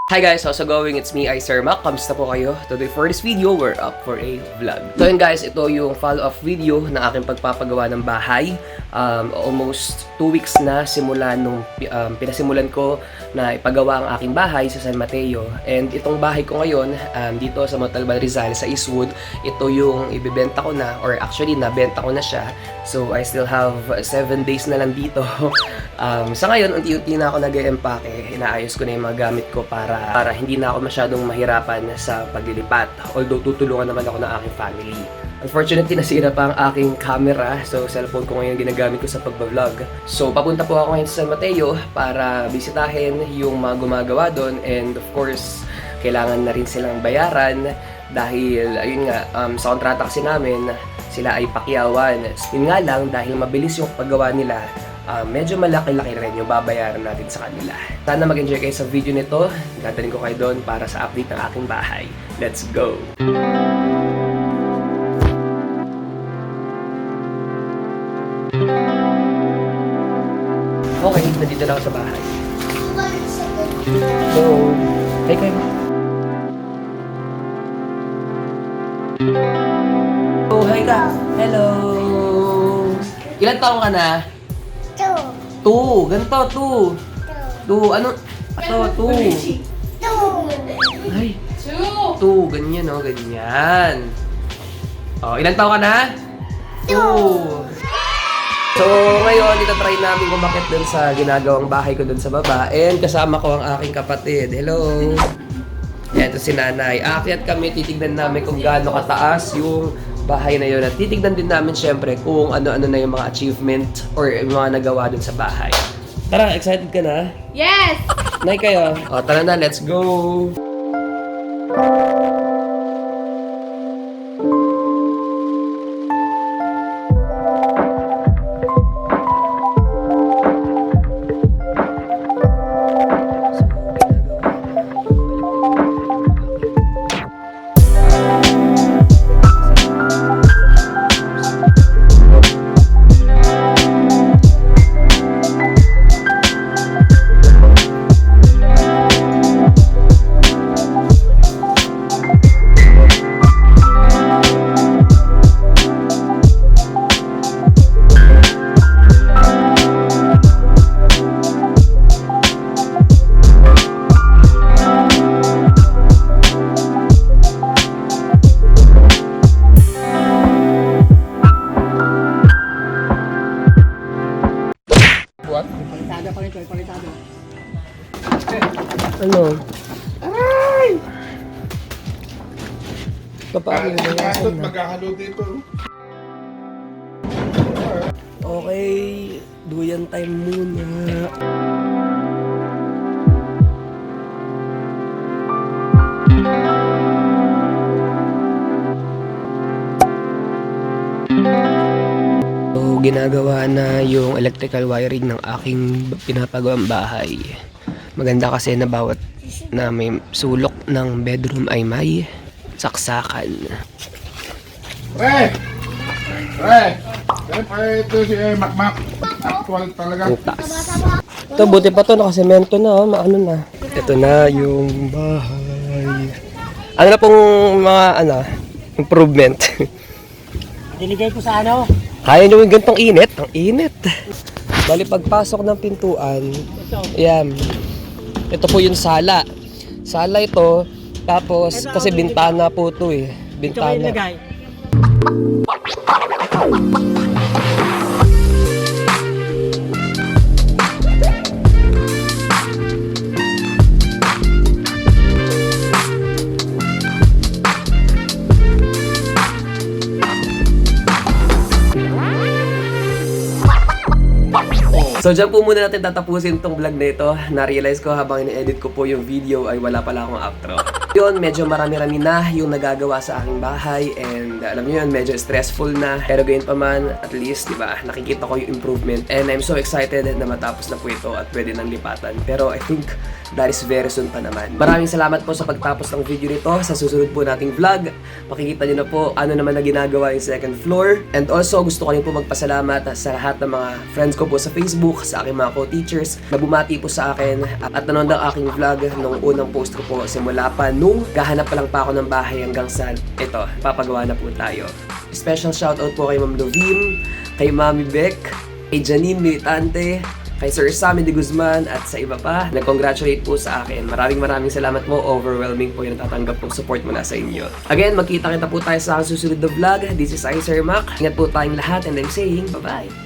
Hi guys, how's it going? It's me, iSirMac. Kamusta po kayo? Today for this video, we're up for a vlog. So yun guys, ito yung follow-up video na aking pagpapagawa ng bahay. Almost 2 weeks na simula nung pinasimulan ko na ipagawa ang aking bahay sa San Mateo. And itong bahay ko ngayon, dito sa Montalban, Rizal, sa Eastwood, ito yung ibibenta ko na, or actually nabenta ko na siya. So I still have 7 days na lang dito. Sa ngayon, unti-unti na ako nag-empake. Inaayos ko na yung mga gamit ko para hindi na ako masyadong mahirapan sa paglilipat. Although tutulungan naman ako ng aking family. Unfortunately, nasira pa ang aking camera. So cellphone ko ngayon ginagamit ko sa pagbablog. So papunta po ako ngayon sa San Mateo para bisitahin yung mga gumagawa doon. And of course, kailangan na rin silang bayaran. Dahil, ayun nga, sa kontrata kasi namin, sila ay pakyawan. Yun nga lang, dahil mabilis yung paggawa nila, medyo malaki-laki rin yung babayaran natin sa kanila. Sana mag-enjoy kayo sa video nito. Dadalhin ko kayo doon para sa update ng aking bahay. Let's go! Okay, nandito na ako sa bahay. So, hey kayo. Oh, hi ka. Hello! Ilan taong ka na? 2. Ganito, 2. 2. Ano? Ito, 2. Ay. 2. Ganyan, oh. Ganyan. Oh, ilan taon ka na? 2. So, ngayon, itatry namin kumakit dun sa ginagawang bahay ko dun sa baba. And kasama ko ang aking kapatid. Hello! Yan, ito si nanay. Aakyat kami, titignan namin kung gaano kataas yung bahay na yun. At titignan din namin syempre kung ano-ano na yung mga achievement or yung mga nagawa dun sa bahay. Tara, excited ka na? Yes! Nay kayo? O, tara na, let's go! Ano? Ay! Papaano yun? Maghahalo dito. Okay, duyan time muna. So, ginagawa na yung electrical wiring ng aking pinapagawang bahay. Maganda kasi na bawat na may sulok ng bedroom ay may saksakan. Pre! Ito si Macmac. Actual talaga. Butas. Ito, buti pa to, nakasemento na, maano na. Ito na yung bahay. Ano na pong mga, improvement? Diligay ko sa ano? Kaya nyo yung gantong init? Ang init. Bali, pagpasok ng pintuan, ayan. Ito po yung sala. Sala ito, tapos, kasi bintana po ito eh. Ito kayo Bintana. ilagay. So dyan po muna natin tatapusin itong vlog na ito. Na-realize ko habang ini-edit ko po yung video ay wala pala akong outro. Yun, medyo marami-rami na yung nagagawa sa aking bahay and alam niyo yun, medyo stressful na. Pero gayon pa man, at least, di ba, nakikita ko yung improvement and I'm so excited na matapos na po ito at pwede nang lipatan. Pero I think that is very soon pa naman. Maraming salamat po sa pagtapos ng video nito. Sa susunod po nating vlog, makikita nyo na po ano naman na ginagawa yung second floor. And also, gusto ko rin po magpasalamat sa lahat ng mga friends ko po sa Facebook, sa aking mga co-teachers na bumati po sa akin at nanonood ng aking vlog nung unang post ko po simula pa nung gahanap pa lang pa ako ng bahay hanggang sa ito, papagawa na po tayo. Special shoutout po kay Ma'am Lovim, kay Mami Beck, kay Janine Militante, kay Sir Sammy de Guzman at sa iba pa. Nag-congratulate po sa akin. Maraming salamat po. Overwhelming po yung natatanggap po support mula sa inyo. Again, magkita-kita po tayo sa susunod na vlog. This is iSirMac. Ingat po tayong lahat and I'm saying bye-bye.